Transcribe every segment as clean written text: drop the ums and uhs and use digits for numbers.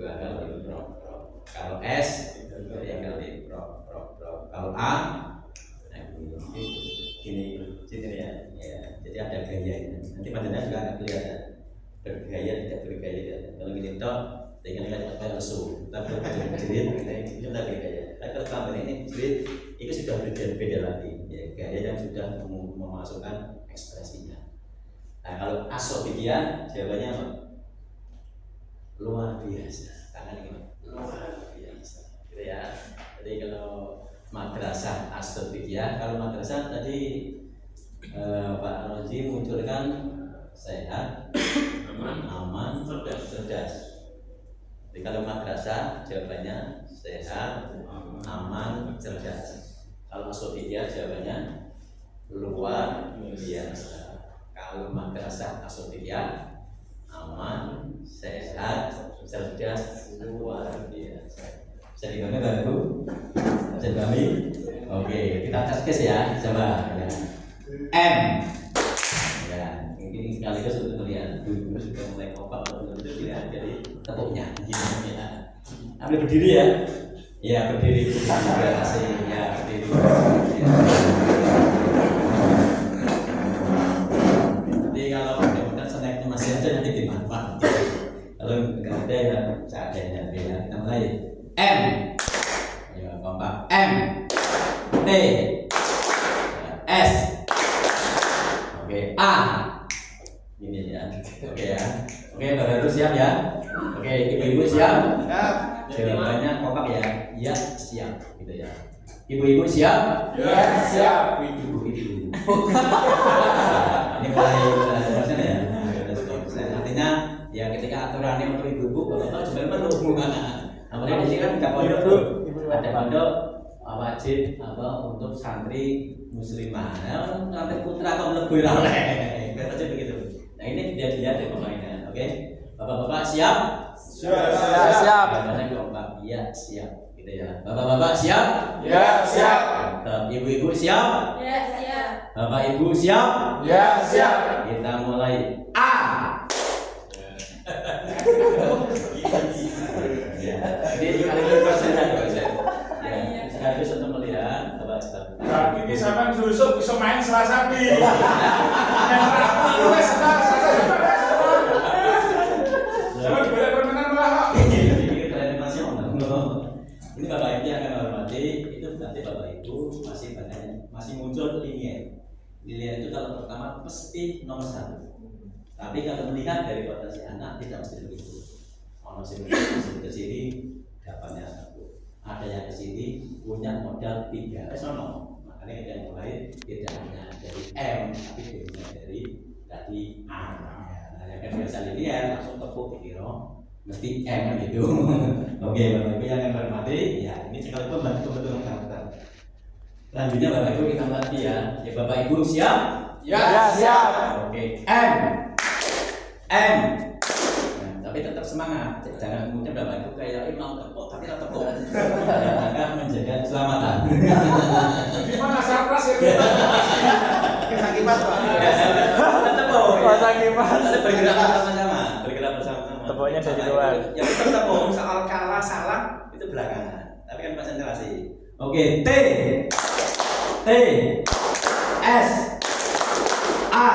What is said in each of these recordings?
2 kali pro. Kalau S 3 kali pro. Kalau A gini ya. Jadi ada gayanya. Nanti panjenengan juga akan kelihatan bergaya tidak bergaya. Kalau gini toh dengan kayak lesu, tapi kalau jerit itu lagi gaya. Tapi kalau tambah ini jerit itu sudah beda lagi. Ya, gaya yang sudah memasukkan ekspresinya. Nah kalau asobikia jawabannya apa? Luar biasa. Tangan ini luar biasa. Gitu ya. Jadi kalau madrasah asobikia, kalau madrasah tadi Pak Rozi munculkan sehat, aman, cerdas. Jadi kalau madrasah jawabannya sehat, aman, cerdas. Kalau asobikia jawabannya luar biasa. Kalau madrasah asobikia aman, sehat, cerdas, luar biasa. Bisa dipahami Bapak Ibu? Bisa dipahami? Oke, kita tes ya, coba ya. M. Ya, ini sekaligus untuk melihat guru sudah mulai kompak untuk dilihat jadi tepuknya. Ya. Ambil berdiri ya. Ya, berdiri juga asing ya, berdiri. Ya. Jadi kalau kemudian snacknya masih ada nanti dimanfaat. Kalau nggak ada ya seadanya ya. Kita mulai. M. Ya, kompak. M. T. S. Oke, A. Ini ya. Oke ya. Oke, Bapak Ibu siap ya. Oke, Ibu-ibu siap? Siap. Jawabannya kompak ya. Ya, siap gitu ya. Ibu-ibu siap? Ya, siap. Ibu-ibu. Ini mulai ya. Artinya ya ketika aturannya untuk ibu-ibu, bapak juga menunggu apalagi di sini kan tidak pondok tuh. Ada pondok wajib apa untuk santri muslimah. Santri putra kok lebih oleh. Katanya begitu. Nah ini dia dilihat dari pemainnya. Oke. Bapak-bapak siap? Siap. Karena bapak iya siap gitu ya. Bapak-bapak siap? Ya, siap. Ibu-ibu siap? Ya, siap. Bapak Ibu siap? Ya, siap. Kita mulai. A. Jadi sekaligus sekaligus untuk melihat Tapi ini sampai susuk bisa main Selasa pi. Sama boleh permainan malah. Ini tren nasional. Ini Bapak Ibu yang akan hormati, itu berarti Bapak Ibu masih muncul linier. Linier itu kalau pertama pasti nomor 1. Tapi kalau melihat dari potensi anak tidak mesti begitu. Ono sing ke sini dapatnya 1. Ada yang ke sini punya modal 3. Sono. Makanya kita yang mulai tidak hanya dari M tapi juga dari tadi A. Nah, yang kan biasa linear langsung tepuk dikira mesti M gitu. Oke, Bapak Ibu yang hormati, ya ini sekalipun bantu kebetulan karakter. Selanjutnya Bapak Ibu kita lagi ya. Ya Bapak Ibu siap? Ya, siap. Oke, M. Nah, tapi tetap semangat. Jangan kemudian Bapak Ibu kayak mau tepuk tapi tetap tepuk. Agar menjaga keselamatan. Gimana sarpras ya kita? Kita kipas Pak. Tepuk. Pasang kipas. Bergerak bersama-sama. Bergerak bersama-sama. Tepuknya dari luar. Ya tetap tepuk. Soal kalah salah itu belakangan. Tapi kan konsentrasi. Oke, T. S. A.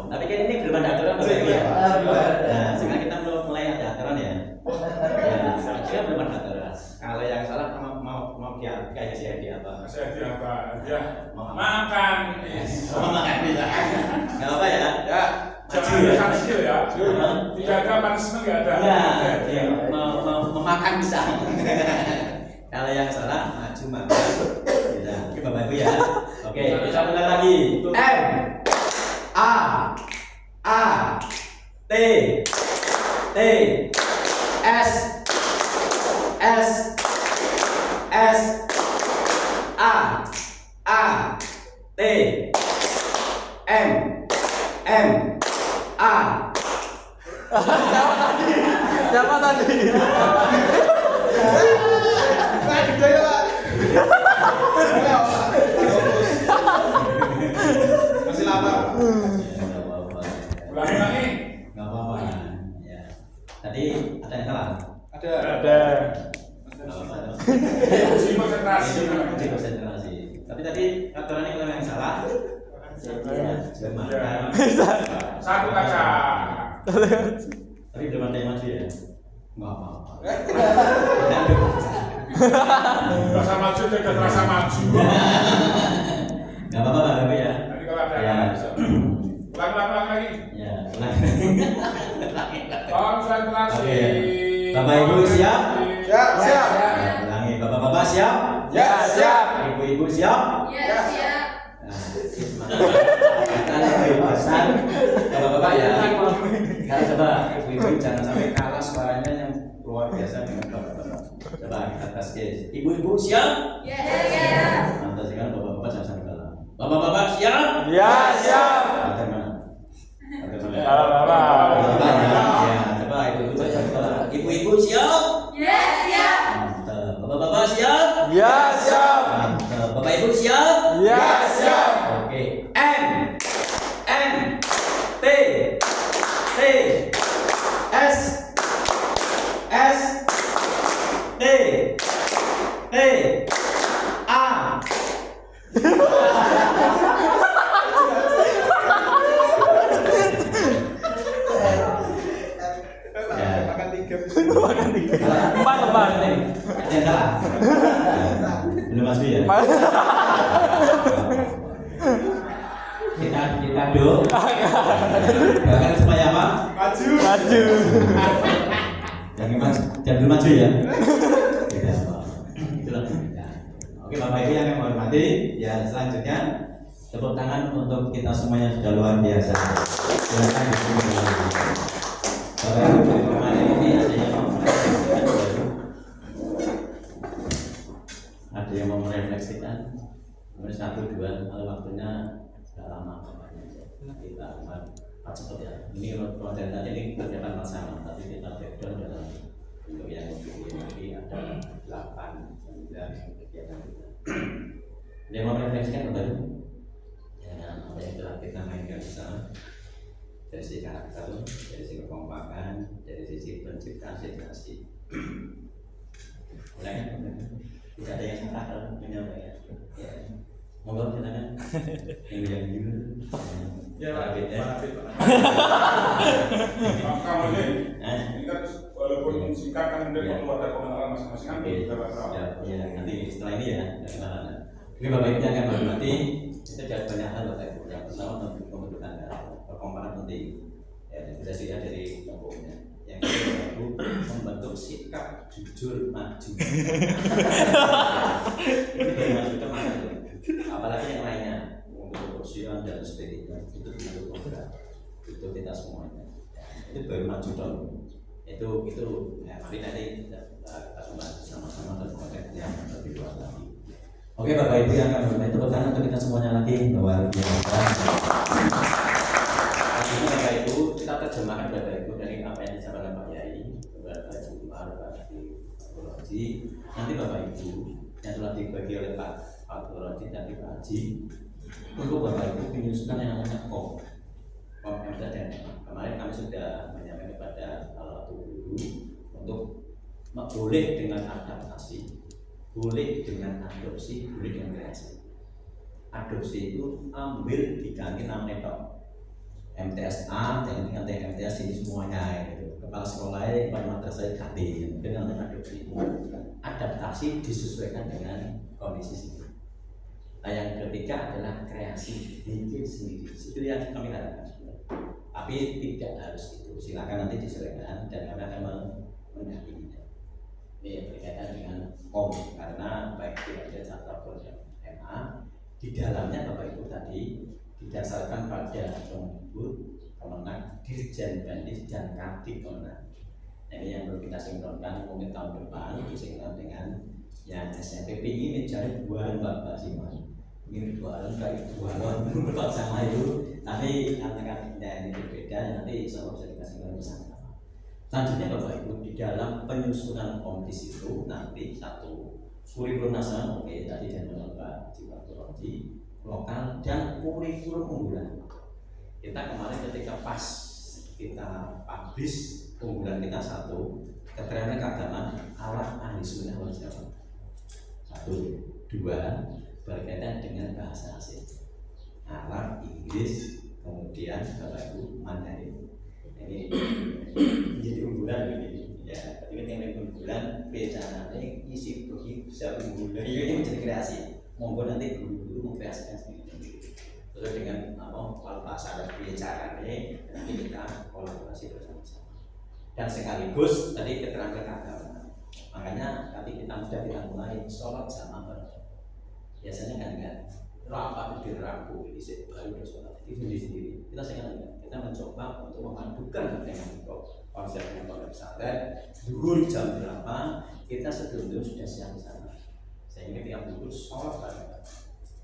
Tapi kan ini belum ada aturan Bapak Ibu ya. Nah, sekarang kita belum mulai ada aturan ya. Ya, belum ada aturan. Kalau yang salah mau dia kayak saya di apa? Saya di apa? Ya, makan. Makan bisa. Enggak apa ya? Ya, jangan sanksi ya. Tidak ada punishment enggak ada. Ya, memakan bisa. Kalau yang salah maju makan. Bisa. Oke Bapak Ibu ya. Oke, kita mulai lagi. M. A. T. S. A. T. M. A. Siapa tadi? Masih lapar. Ulangi lagi. Enggak apa-apa. Tadi ada yang salah? Ada. Uji konsentrasi. Uji konsentrasi. Tapi tadi aturannya kalau yang salah. Satu kaca. Tapi belum ada yang maju ya? Enggak apa-apa. Terasa maju, tidak terasa maju. Enggak apa-apa Bapak ya. Nanti kalau ada Ya. bisa. Ulang lagi. Ya, ulang. Konsentrasi. Oke. Bapak Ibu siap? Siap. Ulangi. Bapak-bapak siap? Ya, siap. Ibu-ibu siap? Ya, siap. Bapak-bapak ya. Kalau coba ibu-ibu jangan sampai kalah suaranya yang luar biasa dengan bapak-bapak. Coba kita tes case. Ibu-ibu siap? Ya, siap. Mantap sekali bapak-bapak jangan sampai kalah. Bapak-bapak siap? Ya, siap. Bagaimana? Bapak. Ya, coba ibu-ibu coba. Ibu-ibu siap? Ya, siap. Mantap. Bapak-bapak siap? Ya, siap. Mantap. Bapak Ibu siap? Ya, siap. Oke. T S T A. Makan tiga. Empat. Yang salah. Belum masuk ya? Kita dulu. Bahkan supaya apa? Maju. Jangan belum maju ya. Tidak apa. Itulah. Oke Bapak Ibu yang menghormati, ya selanjutnya tepuk tangan untuk kita semua yang sudah luar biasa. Silakan disini. Bapak Ibu kemarin ini ada yang mau merefleksikan. Kemudian 1, 2, kalau waktunya sudah lama kita cepat ya. Ini konten tadi ini kerjaan sama, tapi kita breakdown dalam untuk yang lagi ada 8, 9 kegiatan kita. Dia mau merefleksikan kembali dengan apa yang telah kita mainkan bersama, dari sisi karakter, dari sisi kekompakan, dari sisi penciptaan situasi. Mulai tidak ada yang salah kalau menyampaikan. Ya. Monggo silakan. Yang dulu. Ya, Pak. Ya. Kamu ini kan walaupun singkat kan kemudian perlu ada pengenalan masing-masing kan Oke. juga Ya, nanti setelah ini ya, kenalan. Oke, Bapak Ibu yang akan menghormati, kita ada banyak hal Bapak Ibu. Yang pertama untuk pembentukan perkompakan penting. Ya, bisa dilihat dari tokohnya. Yang kedua itu membentuk sikap jujur maju. Ini dari maju ke mana itu? Apalagi yang lainnya, untuk kebersihan dan sebagainya itu butuh program. Itu kita semuanya. Itu baru maju dong. Itu ya mari nanti kita bahas sama-sama dan konteksnya lebih luas lagi. Oke Bapak Ibu yang akan mengenai tepuk tangan untuk kita semuanya lagi luar biasa. Ini Bapak Ibu kita terjemahkan Bapak Ibu dari apa yang disampaikan Pak Yai kepada Pak Jumar, Pak Haji. Nanti Bapak Ibu yang telah dibagi oleh Pak Haji dan Pak Haji untuk Bapak Ibu menyusunkan yang namanya KOM MTDN. Kemarin kami sudah menyampaikan kepada salah satu guru untuk boleh dengan adaptasi, boleh dengan adopsi, boleh dengan kreasi. Adopsi itu ambil diganti nama netok MTSA dan ganti MTS ini semuanya itu. Kepala sekolahnya kepala madrasah ganti dengan adopsi. Adaptasi disesuaikan dengan kondisi sendiri. Nah, yang ketiga adalah kreasi, bikin sendiri. Itu yang kami harapkan. Tapi tidak harus itu. Silakan nanti disesuaikan dan kami akan mendampinginya. Ini yang berkaitan dengan KOM karena baik di Jakarta Program MA di dalamnya Bapak Ibu tadi didasarkan pada Kemenang, Dirjen Bandis dan Kadin Kemenang. Nah, ini yang perlu kita sinkronkan mungkin tahun depan disinkron dengan yang SMPP ini mencari buahan Bapak Simon. Ini buahan baik buahan Bapak sama itu, tapi karena ini berbeda nanti insya Allah bisa kita sinkron bersama. Selanjutnya Bapak Ibu di dalam penyusunan kompetisi itu nanti satu kurikulum nasional oke tadi dan Pak Jiwatologi lokal dan kurikulum unggulan. Kita kemarin ketika pas kita publish unggulan kita satu, keterangan keagamaan ala ahli sunnah wal jamaah. Satu, dua, berkaitan dengan bahasa asing, Arab, Inggris, kemudian Bapak Ibu Mandarin. Ini jadi unggulan begini ya. Ini yang unggulan bicaranya isi bagi bisa unggulan ini menjadi kreasi. Monggo nanti guru-guru mengkreasikan sendiri. Terus dengan kalau bahasa Arab bicaranya nanti kita kolaborasi bersama-sama. Dan sekaligus tadi keterangan agama. Makanya tadi kita mulai sholat sama bareng. Biasanya kan enggak rapat di Rabu ini baru sholat itu sendiri. Kita sekarang kita mencoba untuk memadukan dengan konsepnya pada pesantren. Zuhur jam berapa kita sebelum itu sudah siap di sana. Sehingga ketika zuhur sholat bareng.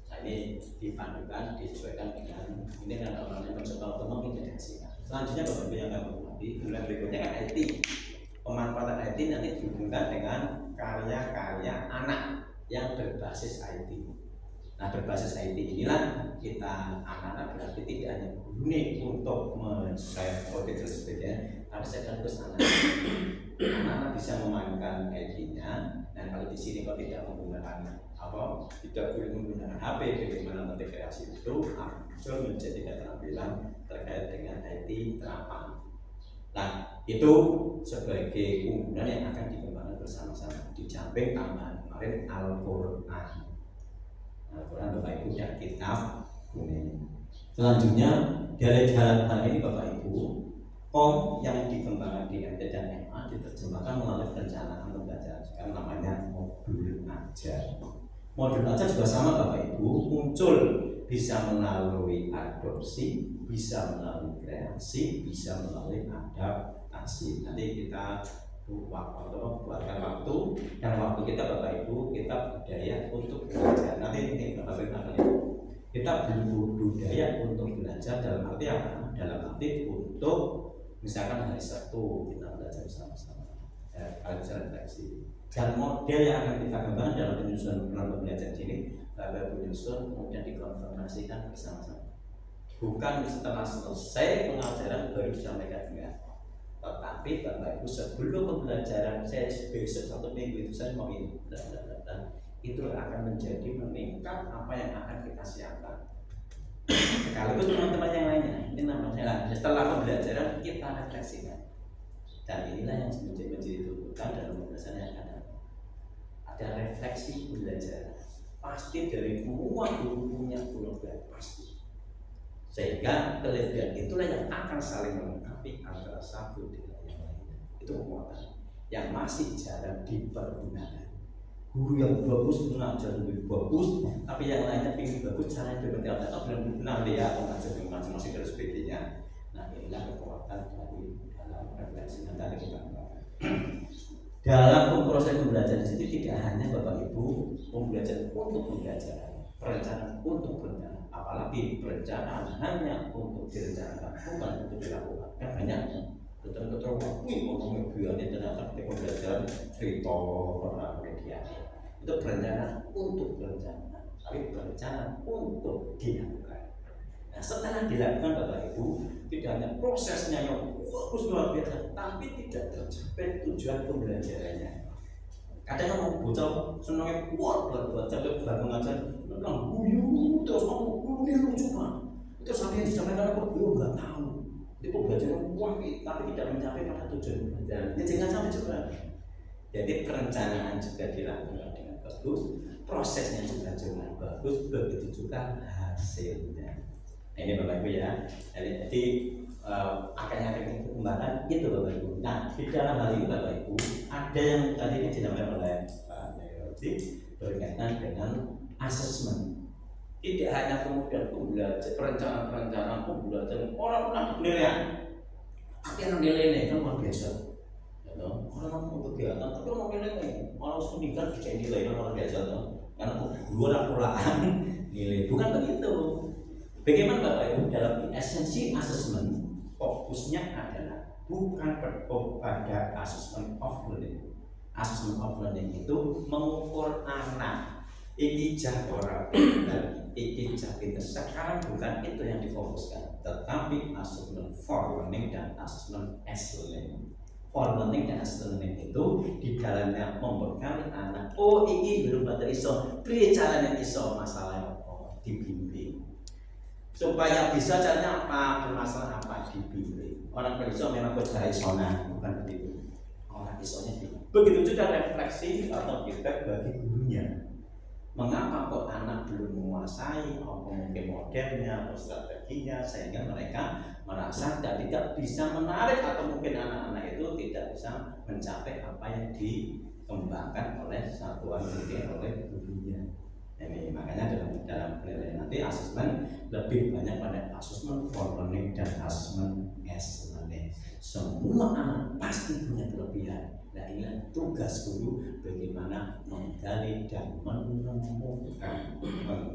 Nah ini dipadukan disesuaikan dengan ini kan namanya mencoba untuk mengintegrasikan. Selanjutnya Bapak Ibu yang kami hormati, kemudian berikutnya kan IT. Pemanfaatan IT nanti dihubungkan dengan karya-karya anak yang berbasis IT. Nah berbasis IT inilah kita anak-anak berarti tidak hanya gurune untuk men-share kode tersebutnya, tapi sekaligus anak-anak bisa memainkan IT-nya. Dan kalau di sini kok tidak menggunakan tidak boleh menggunakan HP, bagaimana mengintegrasi itu muncul menjadi keterampilan terkait dengan IT terapan. Nah itu sebagai unggulan yang akan dikembangkan bersama-sama di samping tambahan kemarin Al-Quran. Al-Quran Bapak Ibu dan kitab kuning. Selanjutnya dari hal ini Bapak Ibu, yang dikembangkan di MT dan MA diterjemahkan melalui perencanaan pembelajaran. Sekarang namanya modul ajar. Modul ajar juga sama Bapak Ibu, muncul bisa melalui adopsi, bisa melalui kreasi, bisa melalui adaptasi. Nanti kita buatkan waktu dan waktu kita Bapak Ibu kita budaya untuk belajar. Nanti ini Bapak Ibu akan kita budaya untuk belajar dalam arti apa? Dalam arti untuk misalkan hari Sabtu kita belajar bersama-sama. Kalau bisa refleksi. Dan model yang akan kita kembangkan dalam penyusunan program belajar ini, Bapak Ibu nyusun kemudian dikonfirmasikan bersama-sama. Bukan setelah selesai pengajaran baru disampaikan enggak. Tetapi Bapak Ibu sebelum pembelajaran saya besok 1 minggu itu saya mau ini itu akan menjadi meningkat apa yang akan kita siapkan. Sekaligus teman-teman yang lainnya ini namanya setelah pembelajaran kita refleksikan. Dan inilah yang menjadi tuntutan dalam pembahasan yang akan datang. Ada refleksi pembelajaran pasti dari semua guru punya program pasti. Sehingga kelebihan itulah yang akan saling melengkapi antara satu dengan yang lainnya. Itu kekuatan yang masih jarang dipergunakan. Guru yang bagus mengajar lebih bagus, tapi yang lainnya ingin bagus caranya berbeda. Atau belum benar dia mengajar dengan masing-masing dan sebagainya. Nah inilah kekuatan dari dalam refleksi antara kita. Dalam proses pembelajaran itu tidak hanya Bapak Ibu pembelajaran untuk pembelajaran, perencanaan untuk perencanaan, apalagi perencanaan hanya untuk direncanakan bukan untuk dilakukan. Kan banyak betul-betul ngomongin biarnya ternyata pembelajaran cerita orang media itu perencanaan untuk perencanaan, tapi perencanaan untuk dilakukan. Nah setelah dilakukan Bapak Ibu tidak hanya prosesnya yang bagus luar biasa, tapi tidak tercapai tujuan pembelajarannya. Kadang orang bocah senangnya kuat buat sampai baru ngajar, bilang guyu terus kamu guyu lucu banget. Itu sampai yang disampaikan apa guyu nggak tahu. Itu pembelajaran kuat tapi tidak mencapai pada tujuan pembelajaran. Ya jangan sampai juga. Jadi perencanaan juga dilakukan dengan bagus, prosesnya juga dengan bagus, begitu juga hasilnya. Nah, ini Bapak Ibu ya. Jadi akan dikembangkan itu Bapak Ibu. Nah di dalam hal ini Bapak Ibu ada yang tadi ini dinamakan oleh Pak Dewi berkaitan dengan asesmen. Tidak hanya kemudian pembelajaran perencanaan pembelajaran orang pernah penilaian, tapi yang nilainya kan luar biasa. Orang untuk kegiatan tapi mau nilai malah meningkat bisa nilai luar biasa karena guru orang pulaan nilai bukan begitu. Bagaimana Bapak Ibu dalam esensi asesmen fokusnya adalah bukan pada asesmen of learning. Asesmen of learning itu mengukur anak iki jah ora pinter, iki jah pinter. Sekarang bukan itu yang difokuskan. tetapi asesmen for learning dan asesmen as learning. For learning dan as learning itu di dalamnya membekali anak. Oh ini belum pada iso, piye caranya iso masalah apa dibimbing. Supaya bisa caranya apa, bermasalah apa dibimbing. Orang beriso memang berjaya isona, bukan begitu. Orang isonya tidak. Begitu juga refleksi atau feedback bagi gurunya. Mengapa kok anak belum menguasai apa mungkin modelnya atau strateginya sehingga mereka merasa tidak bisa menarik atau mungkin anak-anak itu tidak bisa mencapai apa yang dikembangkan oleh satuan pendidikan oleh gurunya. Ini makanya dalam penilaian nanti asesmen lebih banyak pada asesmen for learning dan asesmen as learning. Semua anak pasti punya kelebihan. Nah inilah tugas guru bagaimana menggali dan menemukan, temukan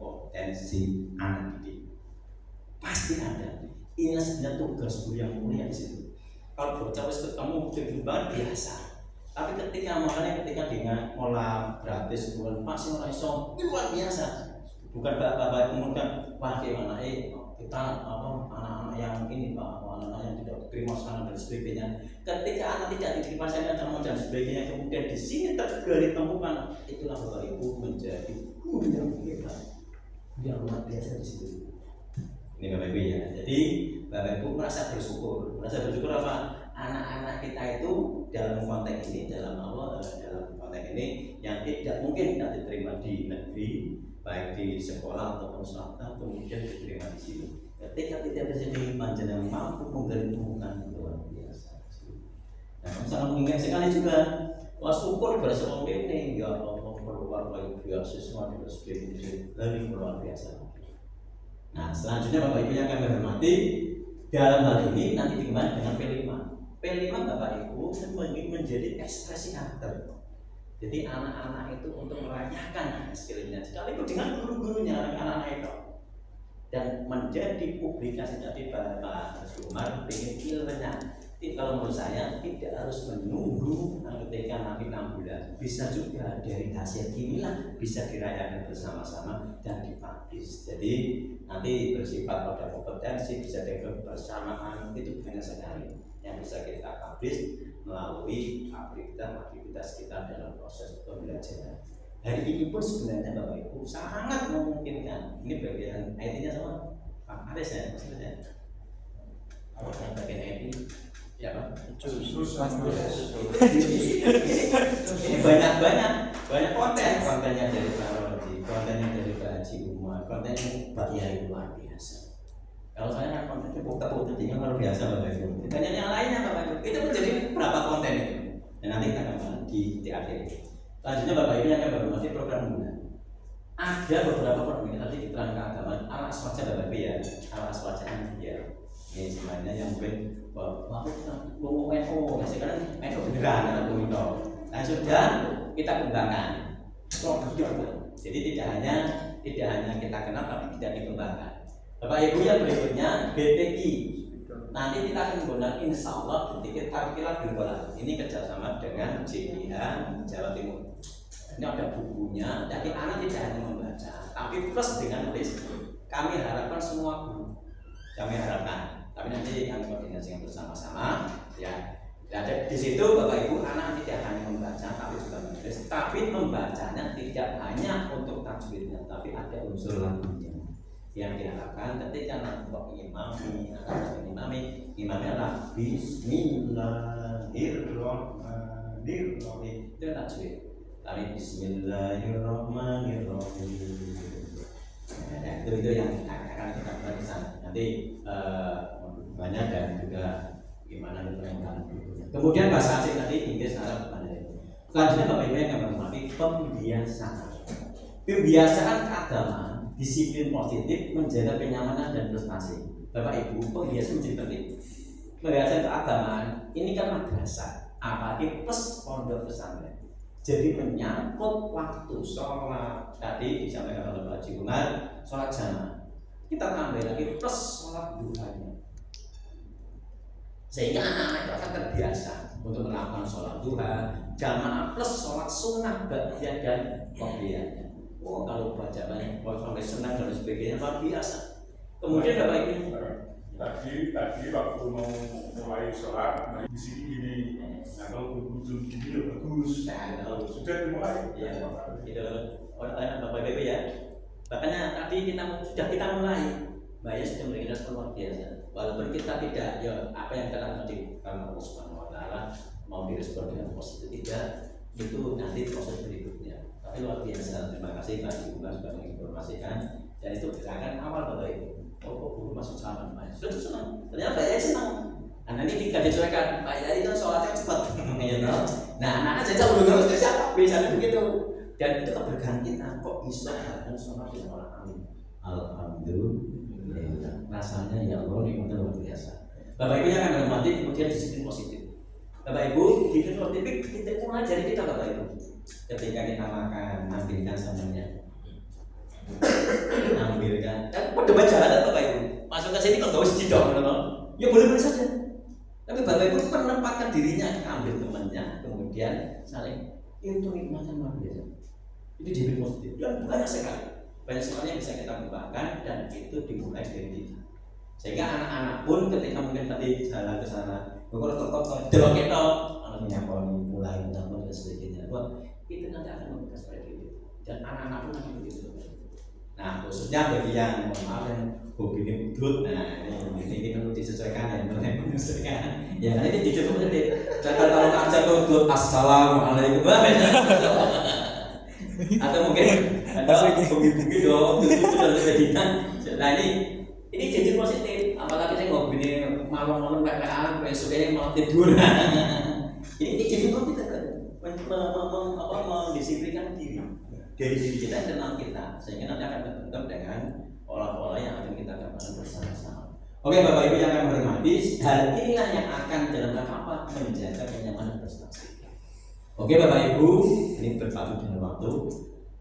potensi anak didik. Pasti ada. Inilah sebenarnya tugas guru yang mulia di situ. Kalau bocah wis ketemu kehidupan biasa. Tapi ketika dengan olah gratis bukan pasti orang iso luar biasa. Bukan bapak kemudian wah gimana kita anak-anak yang ini pak, anak-anak yang tidak terima sana dan sebagainya. Ketika anak tidak diterima sana dan sebagainya, kemudian di sini tergali temukan, itulah bapak ibu menjadi guru yang hebat, yang luar biasa di situ. Ini bapak ibu ya. Jadi bapak ibu merasa bersyukur apa? Anak-anak kita itu dalam konteks ini, dalam konteks ini yang tidak mungkin tidak diterima di negeri, baik di sekolah ataupun swasta, kemudian diterima di sini. Ketika tidak terjadi panjenengan mampu menggali temukan luar biasa. Nah, sangat mengingat sekali juga. Wah syukur berasa ini, ya Allah keluar lagi beasiswa dan sebagainya, lebih luar biasa. Nah selanjutnya Bapak Ibu yang kami hormati, dalam hal ini nanti dikembangkan dengan P5. P5 Bapak Ibu menjadi ekspresi karakter. Jadi anak-anak itu untuk merayakan skillnya, sekaligus dengan guru-gurunya anak-anak itu, dan menjadi publikasi tadi Pak Umar ingin ilmunya. Jadi kalau menurut saya tidak harus menunggu ketika nanti 6 bulan, bisa juga dari hasil inilah bisa dirayakan bersama-sama dan dipublish. Jadi nanti bersifat pada kompetensi bisa kebersamaan itu banyak sekali yang bisa kita publish melalui aktivitas kita dalam proses pembelajaran. Hari ini pun sebenarnya Bapak Ibu sangat memungkinkan. Ini bagian IT-nya sama Pak Aris ya maksudnya. Apa yang bagian IT? Ya Pak. Ini banyak kontennya dari Pak Rodi, kontennya dari Pak Haji Umar, kontennya Pak Yai luar biasa. Kalau saya kan kontennya buka-buka jadi luar biasa Bapak Ibu. Dan yang lainnya Bapak Ibu, itu menjadi berapa konten itu? Dan nanti kita akan di akhir. Selanjutnya Bapak Ibu yang akan bermati program guna. Ada beberapa program ini tadi diterangkan keagamaan anak swasta Bapak Ibu ya, anak swasta ya. Ini sebenarnya yang mungkin aku ngomong NO, sekarang NO beneran atau itu. Nah sudah kita kembangkan produk. Jadi tidak hanya kita kenal tapi tidak dikembangkan. Bapak Ibu yang berikutnya BTI. Nanti kita akan menggunakan insya Allah bertiket parkiran berbola. Ini kerjasama dengan JPH Jawa Timur. Ini ada bukunya. Jadi anak tidak hanya membaca, tapi plus dengan list. Kami harapkan semua guru. Kami harapkan. Tapi nanti kami koordinasikan bersama-sama. Ya. Jadi di situ Bapak Ibu anak tidak hanya membaca, tapi juga menulis. Tapi membacanya tidak hanya untuk tajwidnya, tapi ada unsur lagunya. Yang diharapkan ketika nanti imamnya adalah Bismillahirrahmanirrahim itu tajwid. Tapi Bismillahirrahmanirrahim. Nah, itu yang akan kita lakukan nanti banyak dan juga gimana pengembangan bukunya. Kemudian bahasa asing tadi Inggris, Arab, Mandarin. Selanjutnya Bapak Ibu yang akan menghormati pembiasaan. Pembiasaan keagamaan, disiplin positif, menjaga kenyamanan dan prestasi. Bapak Ibu, pembiasaan menjadi penting. Pembiasaan keagamaan ini kan madrasah, apalagi plus pondok pesantren. Jadi menyangkut waktu sholat tadi disampaikan oleh Pak Haji Umar, sholat jamaah. Kita tambah lagi plus sholat duhanya. Sehingga anak-anak itu akan terbiasa untuk melakukan sholat duha, jamaah plus sholat sunnah bagian dan qobliyahnya. Oh kalau baca banyak, kalau sampai senang dan sebagainya luar biasa. Kemudian Bapak Ibu. Tadi waktu mau mulai sholat, nah di sini gini, nah kalau berbujur gini udah bagus. Nah, Sudah dimulai. ya, itu Bapak Ibu ya. Makanya tadi sudah kita mulai, Mbak Ya sudah memberikan respon luar biasa. Walaupun kita tidak, ya apa yang kita lakukan di Allah Subhanahu Wa Taala mau direspon dengan positif tidak, itu nanti proses berikutnya. Tapi luar biasa, terima kasih Pak Ibu sudah menginformasikan. Dan itu gerakan awal Bapak Ibu. Oh, guru masuk sama Pak. Sudah senang. Ternyata Pak Yai senang. Nah, nanti tidak disesuaikan. Pak Yai kan sholatnya cepat. Nah, anak-anak jadi udah nggak siapa. Biasanya begitu. Dan itu keberkahan kita. Kok bisa dan sholat dengan orang amin. Alhamdulillah. Rasanya ya Allah nikmatnya luar biasa. Bapak Ibu yang akan menghormati kemudian disiplin positif. Bapak Ibu disiplin positif kita mulai dari kita Bapak Ibu. Ketika kita makan, ambilkan samanya. Ambilkan, kan berdebat jalan Bapak Ibu. Masuk ke sini kok nggak usah cidok, ya boleh-boleh saja. Tapi Bapak Ibu menempatkan dirinya, ambil temannya, kemudian saling itu nikmatnya luar biasa. Itu jadi positif. Dan banyak sekali yang bisa kita kembangkan dan itu dimulai dari kita. Sehingga anak-anak pun ketika mungkin tadi jalan ke sana, kok delok kita, anaknya mulai menambah dan sebagainya. Itu nanti akan membekas seperti itu. Dan anak-anak pun akan begitu. Nah, khususnya bagi yang maaf yang hobi ini udut, nah ini perlu disesuaikan ya, menyesuaikan. Ya, ini dicoba tadi. Kalau kerja udut, assalamualaikum. Atau mungkin ada hobi dong, itu sudah jadikan. Nah ini jadi positif. Apalagi saya hobi ini malam-malam kayak besoknya malam tidur. Ini jadi positif kan, mendisiplinkan diri. Dari diri kita kenal kita, sehingga nanti akan terbentuk dengan pola-pola yang akan kita kembangkan bersama-sama. Oke Bapak Ibu yang akan menghormati, hal inilah yang akan dalam rangka apa menjaga kenyamanan prestasi. Oke Bapak Ibu, ini berpacu dengan waktu.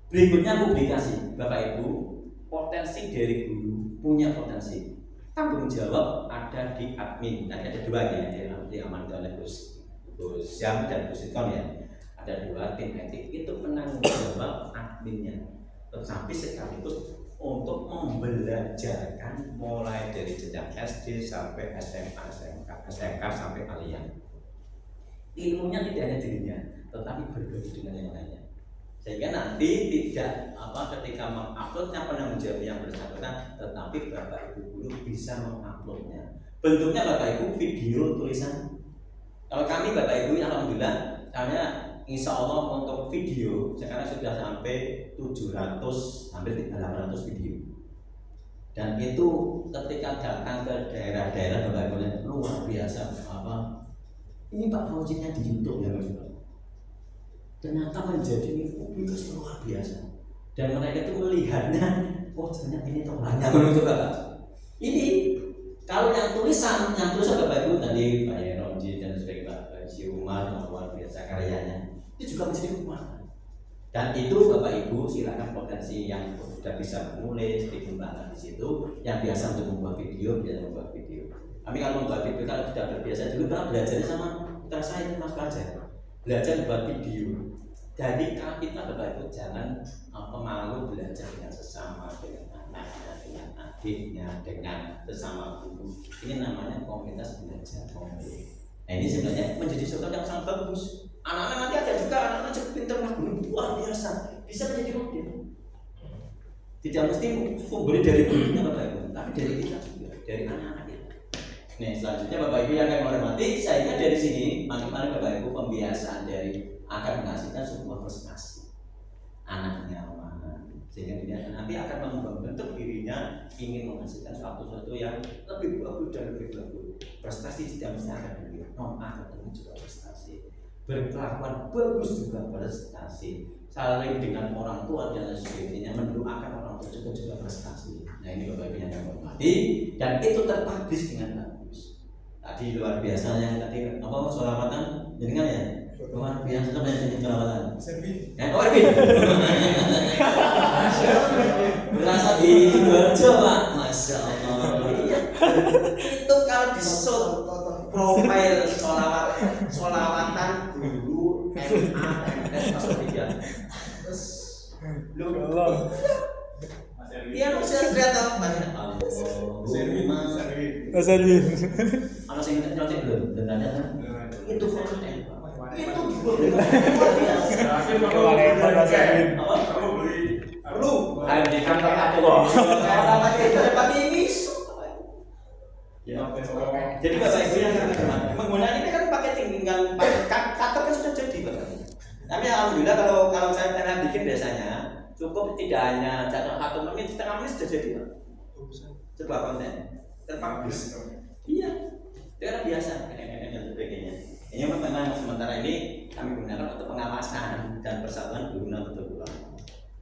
Berikutnya publikasi, Bapak Ibu, potensi dari guru punya potensi. Tanggung jawab ada di admin. Tadi ada dua ya, di amanah oleh Gus Jam dan Gus Ikon ya. Ada dua tim etik itu penanggung jawab adminnya, tetapi sekaligus untuk membelajarkan mulai dari jenjang SD sampai SMA, SMK sampai aliyah. Ilmunya tidak hanya dirinya, tetapi berbagi dengan yang lainnya. Sehingga nanti tidak ketika menguploadnya penanggung jawab yang bersangkutan, tetapi Bapak Ibu guru bisa menguploadnya. Bentuknya Bapak Ibu video tulisan. Kalau kami Bapak Ibu alhamdulillah karena insya Allah untuk video sekarang sudah sampai 700 hampir 800 video. Dan itu ketika datang ke daerah-daerah Bapak Ibu luar biasa ini Pak Fauzinya di YouTube ya Mas. Ternyata menjadi publikus luar biasa. Dan mereka itu melihatnya, oh ternyata ini tuh banyak menurut Bapak. Ini kalau yang tulisan Bapak Ibu tadi Pak Yeronji dan sebagainya Pak Si Umar luar biasa karyanya. Itu juga menjadi kekuatan. Dan itu Bapak Ibu silakan potensi yang sudah bisa menulis dikembangkan di situ, yang biasa untuk membuat video bisa membuat video. Kami kalau membuat video kalau sudah terbiasa dulu pernah belajarnya sama putra saya itu Mas Fajar, belajar membuat video. Jadi kita Bapak Ibu jangan malu belajar dengan sesama, dengan anaknya, dengan adiknya, dengan sesama guru. Ini namanya komunitas belajar komunitas. Nah ini sebenarnya menjadi sesuatu yang sangat bagus. Anak-anak nanti ada juga anak-anak cukup pintar luar biasa, bisa menjadi model. Tidak mesti boleh dari gurunya Bapak Ibu, tapi dari kita juga, dari anak-anak kita. Nah selanjutnya Bapak Ibu yang akan menghormati, sehingga dari sini mari Bapak Ibu pembiasaan dari akan menghasilkan sebuah prestasi. Anaknya mana, sehingga dia nanti akan membentuk dirinya ingin menghasilkan sesuatu yang lebih bagus dan lebih bagus. Prestasi tidak mesti akademik, non akademik juga prestasi. Berkelakuan bagus juga prestasi, saling dengan orang tua dan sebagainya, mendoakan orang tua juga prestasi. Nah ini Bapak Ibu yang kami hormati, dan itu terpublish dengan bagus. Tadi luar biasa yang tadi sholawatan, jenengan ya luar biasa kan yang sholawatan. Berasa di Sidoarjo Pak, masya Allah. Itu kalau disut profil sholawatan guru MA MS masuk 3. Terus lu dia harus lihat apa? Mas Edwin. Kalau sing nyontek belum ada kan? Itu konten. Itu Yakin kalau Mas Edwin. kalau beli Perlu. Ayo di kantor aku loh. Kalau pakai itu pakai ini. Ya. Jadi Bapak Ibu yang menggunakan ini kan pakai tinggal cutter kan sudah jadi Bapak. Tapi alhamdulillah kalau saya pernah bikin biasanya cukup tidak hanya catat 1 menit, setengah menit sudah jadi Pak. Sebuah konten terbagus. Iya. Itu kan biasa dan sebagainya. Ini memang sementara ini kami gunakan untuk pengawasan dan persatuan guna betul Pak.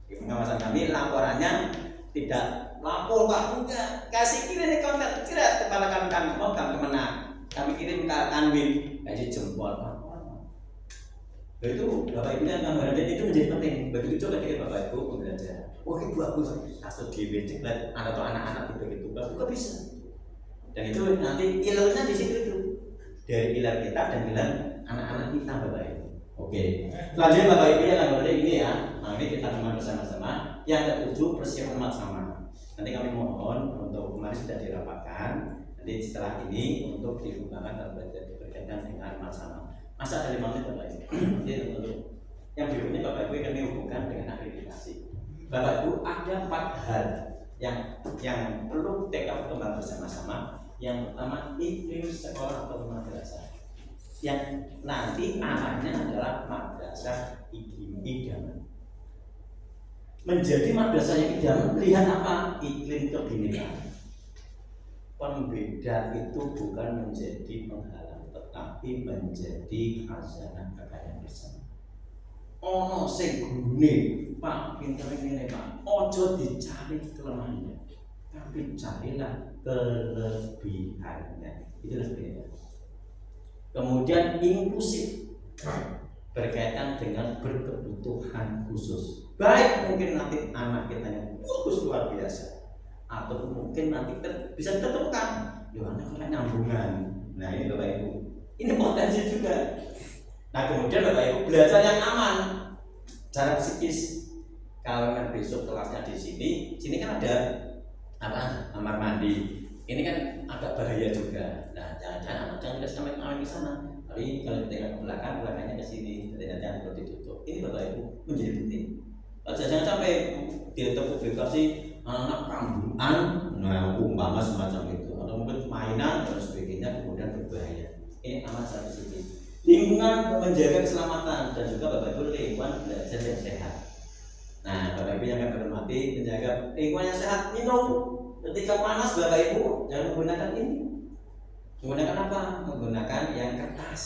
Pengawasan kami laporannya tidak lapor Pak, enggak kasih kirim konten kira kepala kami mau kami menang, kami kirim ke Kanwil kasih jempol Pak. Itu Bapak Ibu yang gambaran itu menjadi penting. Begitu coba ketika Bapak Ibu belajar, wah itu bagus, kasus GW ceklet atau anak-anak begitu bagus bisa. Dan itu nanti ilmunya di situ itu dari pilar kita dan pilar anak-anak kita Bapak Ibu. Oke, selanjutnya Bapak Ibu yang gambaran ini ya. Nah ini kita kembali bersama-sama. Yang ketujuh persiapan bersama. Nanti kami mohon untuk kemarin sudah dirapatkan. Nanti setelah ini untuk dibukakan dan berkaitan dengan masalah. Masa dari mana Bapak Ibu? Jadi untuk yang berikutnya Bapak Ibu kami hubungkan dengan akreditasi. Bapak Ibu ada 4 hal yang perlu kita kembali bersama-sama. Yang pertama iklim sekolah atau madrasah. Yang nanti arahnya adalah madrasah idaman. Menjadi madrasah yang idaman lihat apa? Iklim kebinekaan. Pembeda itu bukan menjadi penghalang, tetapi menjadi khazanah kekayaan bersama. Ono sing gurune, Pak, pinter ngene Pak. Ojo dicari kelemahannya, tapi carilah kelebihannya. Itu lebih. Kemudian inklusif berkaitan dengan berkebutuhan khusus. Baik mungkin nanti anak kita yang bagus luar biasa, atau mungkin nanti bisa ditemukan Yohana kalian nyambungan. Nah ini Bapak Ibu, ini potensi juga. Nah kemudian Bapak Ibu belajar yang aman, cara psikis. Kalau besok kelasnya di sini kan ada apa? Kamar mandi. Ini kan agak bahaya juga. Nah jangan sampai main ke sana. Tapi kalau kita ke belakangnya ke sini, jangan perlu ditutup. Ini Bapak Ibu menjadi penting. Jangan sampai dia terpublikasi anak kambuhan, nah umpama semacam itu, atau mungkin mainan dan sebagainya kemudian berbahaya. Ini amat sangat sedikit. Lingkungan menjaga keselamatan dan juga Bapak Ibu lingkungan belajar yang sehat. Nah Bapak Ibu yang akan hormati menjaga lingkungan yang sehat, minum ketika panas Bapak Ibu jangan menggunakan ini. Menggunakan apa? Menggunakan yang kertas.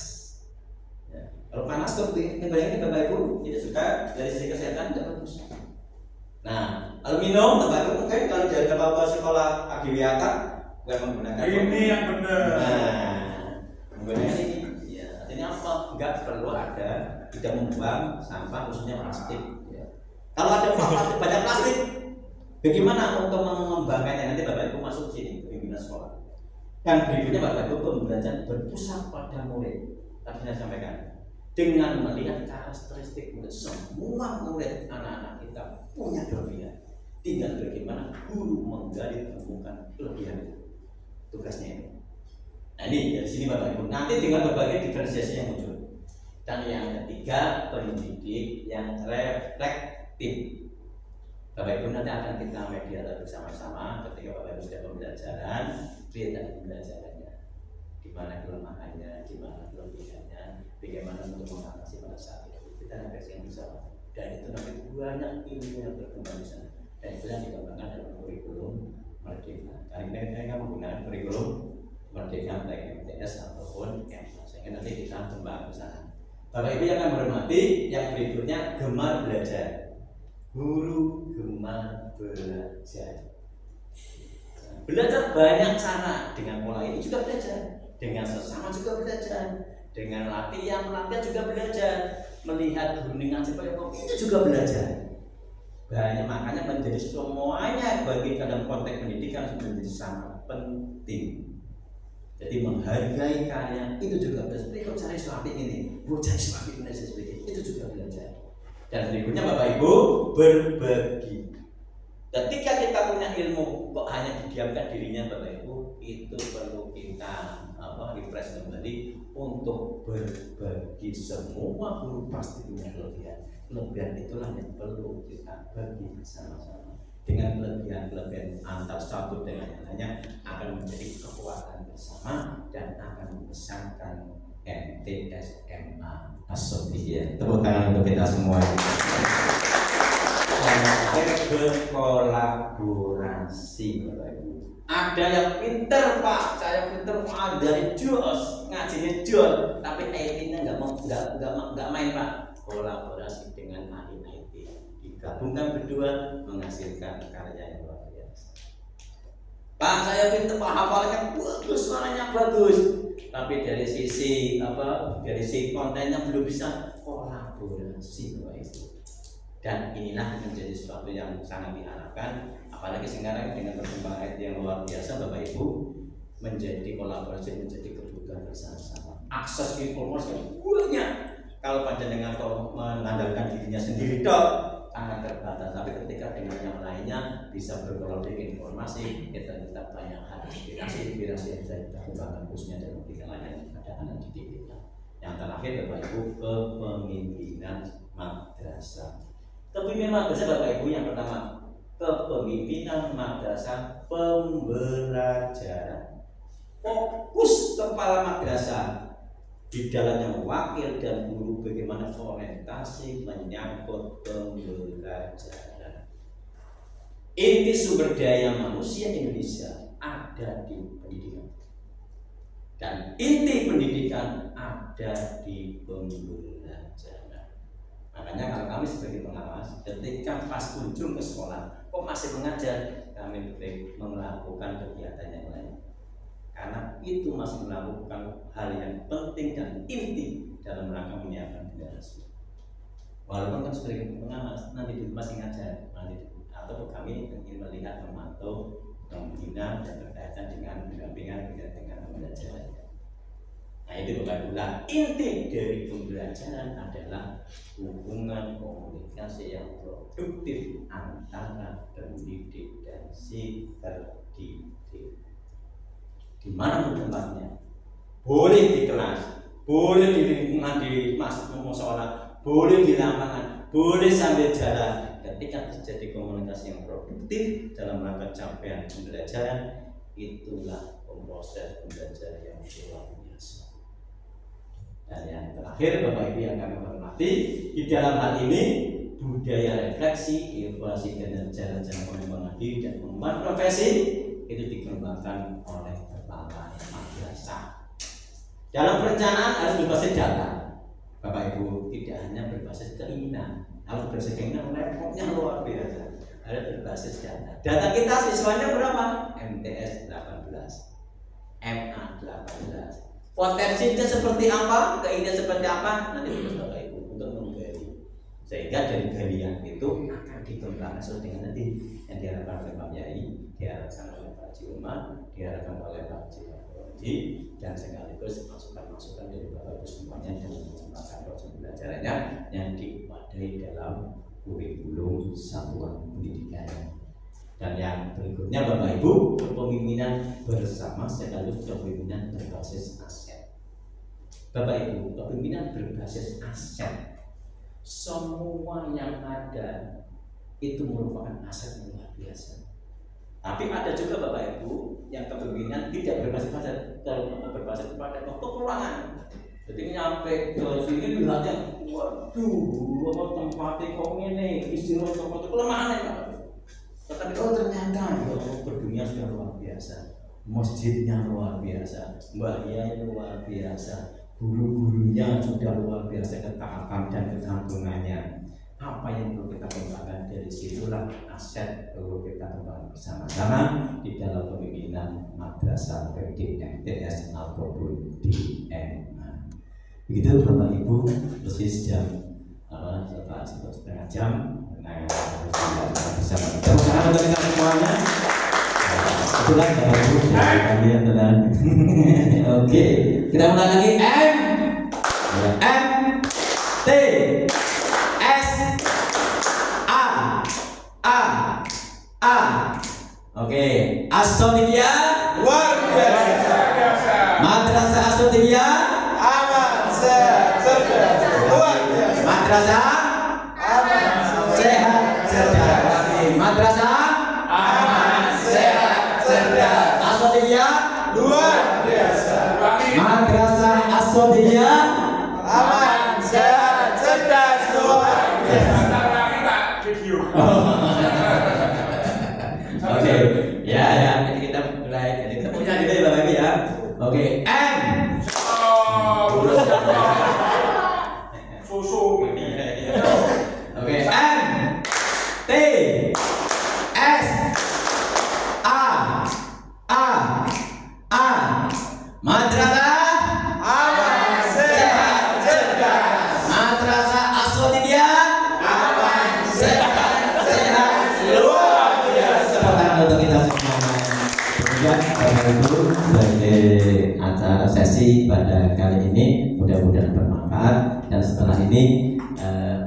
Ya. Kalau panas seperti ini bayangin Bapak Ibu tidak suka dari sisi kesehatan tidak bagus. Nah, aluminium Bapak Ibu mungkin kalau jaga bawa sekolah AGWK bukan menggunakan ini yang benar. Nah, menggunakan ini. Ya, artinya apa? Enggak perlu ada tidak membuang sampah khususnya plastik. Ya. Kalau ada plastik banyak plastik, bagaimana untuk mengembangkannya nanti Bapak Ibu masuk sini pimpinan sekolah. Yang berikutnya Bapak Ibu pembelajaran berpusat pada murid. Tadi saya sampaikan dengan melihat karakteristik murid, semua murid anak-anak kita punya kelebihan. Tinggal bagaimana guru menggali temukan kelebihan itu. Tugasnya itu. Nah ini dari sini Bapak Ibu. Nanti dengan berbagai diferensiasi yang muncul. Dan yang ketiga pendidik yang reflektif. Bapak Ibu nanti akan kita media bersama-sama ketika Bapak Ibu sudah pembelajaran, lihat dari pembelajarannya, di mana kelemahannya, di mana kelebihannya, bagaimana untuk mengatasi pada saat itu. Kita refleksi yang bersama. Dan itu nanti banyak ilmu yang berkembang di sana. Dan itu yang dikembangkan dalam kurikulum Merdeka. Karena kita kan menggunakan kurikulum Merdeka baik MTS ataupun MA. Sehingga nanti kita kembang ke sana. Bapak Ibu yang akan menghormati, yang berikutnya gemar belajar. Guru gemar belajar. Belajar banyak cara, dengan pola ini juga belajar, dengan sesama juga belajar, dengan latihan juga belajar, melihat guningan seperti itu juga belajar. Banyak makanya menjadi semuanya bagi dalam konteks pendidikan menjadi sangat penting. Jadi menghargai karya itu juga belajar. Kok cari suami ini, cari suami ini sebagainya itu juga belajar. Dan berikutnya Bapak Ibu berbagi. Ketika kita punya ilmu kok hanya didiamkan dirinya Bapak Ibu itu perlu kita refresh kembali untuk berbagi. Semua guru pasti punya kelebihan. Kelebihan itulah yang perlu kita bagi bersama-sama. Dengan kelebihan antar satu dengan yang lainnya akan menjadi kekuatan bersama dan akan membesarkan MTSMA As-Sofiyah. Tepuk tangan untuk kita semua. Berkolaborasi, Bapak Ibu. Ada yang pinter Pak, saya pinter Pak dari jos, ngajinya jos, tapi IT-nya nggak main Pak. Kolaborasi dengan ahli IT, digabungkan berdua menghasilkan karya yang luar biasa. Pak, saya pinter Pak, hafalnya bagus, suaranya bagus, tapi dari sisi kontennya belum bisa. Kolaborasi, Bapak Ibu. Dan inilah menjadi sesuatu yang sangat diharapkan, apalagi sekarang dengan perkembangan IT yang luar biasa, Bapak Ibu, menjadi kolaborasi, menjadi kebutuhan bersama-sama. Akses informasi yang banyak. Kalau panjenengan mengandalkan dirinya sendiri sangat terbatas, tapi ketika dengan yang lainnya bisa berkolaborasi informasi, kita banyak hal inspirasi yang bisa kita kembangkan khususnya dalam kegiatan yang ada anak didik kita. Yang terakhir, Bapak Ibu, kepemimpinan madrasah. Kepemimpinan madrasah, Bapak Ibu, yang pertama kepemimpinan madrasah pembelajaran. Fokus kepala madrasah di dalamnya wakil dan guru bagaimana orientasi menyangkut pembelajaran. Inti sumber daya manusia Indonesia ada di pendidikan, dan inti pendidikan ada di pembelajaran. Makanya kalau kami sebagai pengawas, ketika pas kunjung ke sekolah kok masih mengajar, kami melakukan kegiatan yang lain. Karena itu masih melakukan hal yang penting dan inti dalam rangka menyiapkan generasi. Walaupun kan sebagai pengawas nanti masih ngajar, atau kami ingin melihat, memantau, membina dan berkaitan dengan pendampingan dengan pembelajaran. Nah itu Bapak Ibu, inti dari pembelajaran adalah hubungan komunikasi yang produktif antara pendidik dan si terdidik. Di mana tempatnya? Boleh di kelas, boleh di lingkungan di musola, boleh di lapangan, boleh sambil jalan. Ketika terjadi komunikasi yang produktif dalam rangka capaian pembelajaran, itulah proses pembelajaran yang luar biasa. Dan yang terakhir, Bapak Ibu yang kami hormati, di dalam hal ini budaya refleksi, evaluasi kinerja dan pengembangan diri dan pengembangan profesi itu dikembangkan oleh kepala madrasah. Dalam perencanaan harus berbasis data, Bapak Ibu, tidak hanya berbasis keinginan. Kalau berbasis keinginan repotnya luar biasa. Harus berbasis data. Data kita siswanya berapa? MTS 18, MA 18. Potensinya seperti apa? Keinginan seperti apa? Nanti kita Bapak Ibu untuk menggali. Sehingga dari galian itu akan dikembangkan sesuai dengan nanti yang diharapkan oleh Pak Yai, diharapkan oleh Pak Umar, diharapkan oleh Pak Haji, dan sekaligus masukan-masukan dari Bapak Ibu semuanya dalam mengembangkan proses pembelajarannya yang diwadahi dalam kurikulum satuan pendidikan. Dan yang berikutnya Bapak Ibu, kepemimpinan bersama sekaligus kepemimpinan berbasis aset. Bapak Ibu, kepemimpinan berbasis aset, semua yang ada itu merupakan aset yang luar biasa. Tapi ada juga Bapak Ibu yang kepemimpinan tidak berbasis aset, berbasis pada kekurangan. Jadi nyampe ke sini melihatnya, waduh, tempatnya kok ini, istilah tempat kelemahan ya Pak. Tetapi ternyata berdunia sudah luar biasa, masjidnya luar biasa, mbahnya luar biasa, guru-gurunya sudah luar biasa ketaatan dan kesantunannya. Apa yang perlu kita kembangkan dari situlah aset perlu kita kembangkan bersama-sama di dalam pemimpinan madrasah pendidik MTS ataupun DMA. Begitu Bapak Ibu, persis jam setelah setengah jam. Nah, bersama kita untuk kita semuanya. Itulah Bapak Ibu kalian tenang. Oke, kita mulai lagi. M T S A. Oke, As-Sofiyah luar Madrasah sehat cerdas. Madrasah Aman, sehat, cerdas. As-Sodiyah Luar biasa. Madrasah As-Sodiyah Aman, sehat, cerdas, luar biasa. Lagi tak video. Oke, ya, jadi kita mulai. Jadi kita punya ide Bapak Ibu ya. Oke, M. Oh, udah siap. Susu. Oke, M. T. S. A. Madrasah Aman, sehat, cerdas. Madrasah As-Sodiyah Aman, sehat, luar biasa. Tepuk untuk kita semua. Kemudian Bapak Ibu sebagai acara sesi pada kali ini mudah-mudahan bermanfaat, dan setelah ini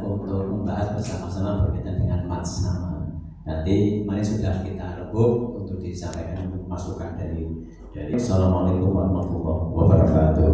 untuk membahas bersama-sama berkaitan dengan mats nama. Nanti mari sudah kita rebut untuk disampaikan untuk masukan dari Assalamualaikum warahmatullahi wabarakatuh.